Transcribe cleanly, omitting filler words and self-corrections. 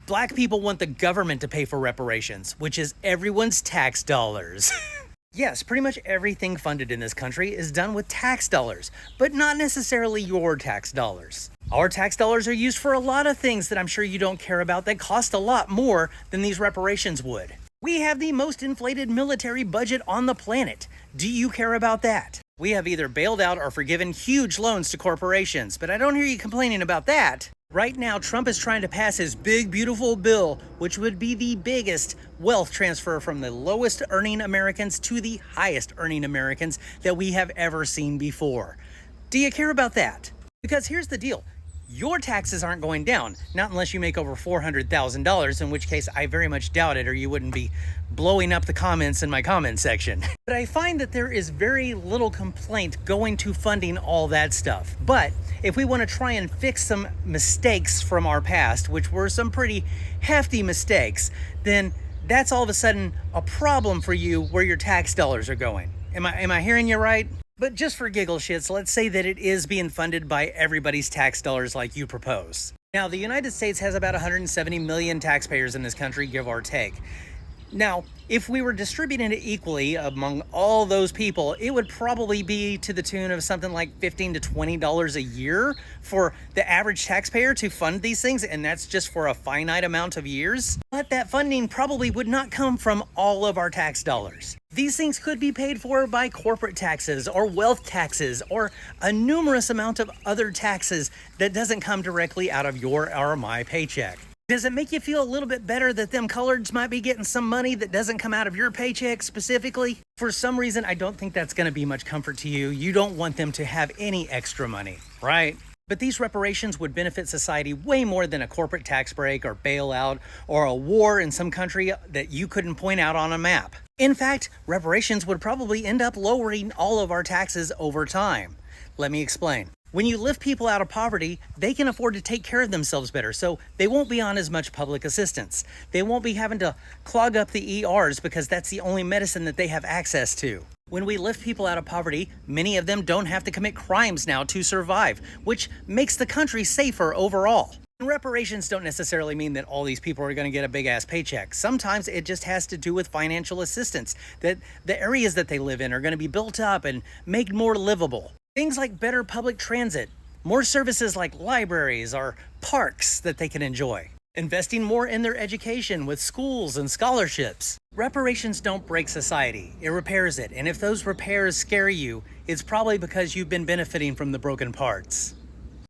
Black people want the government to pay for reparations, which is everyone's tax dollars. Yes, pretty much everything funded in this country is done with tax dollars, but not necessarily your tax dollars. Our tax dollars are used for a lot of things that I'm sure you don't care about that cost a lot more than these reparations would. We have the most inflated military budget on the planet. Do you care about that? We have either bailed out or forgiven huge loans to corporations, but I don't hear you complaining about that. Right now, Trump is trying to pass his big, beautiful bill, which would be the biggest wealth transfer from the lowest earning Americans to the highest earning Americans that we have ever seen before. Do you care about that? Because here's the deal. Your taxes aren't going down, not unless you make over $400,000, in which case I very much doubt it, or you wouldn't be blowing up the comments in my comment section. But I find that there is very little complaint going to funding all that stuff. But if we want to try and fix some mistakes from our past, which were some pretty hefty mistakes, then that's all of a sudden a problem for you where your tax dollars are going. Am I hearing you right? But just for giggle shits, let's say that it is being funded by everybody's tax dollars like you propose. Now, the United States has about 170 million taxpayers in this country, give or take. Now, if we were distributing it equally among all those people, it would probably be to the tune of something like $15 to $20 a year for the average taxpayer to fund these things, and that's just for a finite amount of years. But that funding probably would not come from all of our tax dollars. These things could be paid for by corporate taxes or wealth taxes or a numerous amount of other taxes that doesn't come directly out of your or my paycheck. Does it make you feel a little bit better that them coloreds might be getting some money that doesn't come out of your paycheck specifically? For some reason, I don't think that's going to be much comfort to you. You don't want them to have any extra money, right? But these reparations would benefit society way more than a corporate tax break or bailout or a war in some country that you couldn't point out on a map. In fact, reparations would probably end up lowering all of our taxes over time. Let me explain. When you lift people out of poverty, they can afford to take care of themselves better, so they won't be on as much public assistance. They won't be having to clog up the ERs because that's the only medicine that they have access to. When we lift people out of poverty, many of them don't have to commit crimes now to survive, which makes the country safer overall. And reparations don't necessarily mean that all these people are going to get a big-ass paycheck. Sometimes it just has to do with financial assistance, that the areas that they live in are going to be built up and made more livable. Things like better public transit, more services like libraries or parks that they can enjoy, investing more in their education with schools and scholarships. Reparations don't break society, it repairs it. And if those repairs scare you, it's probably because you've been benefiting from the broken parts.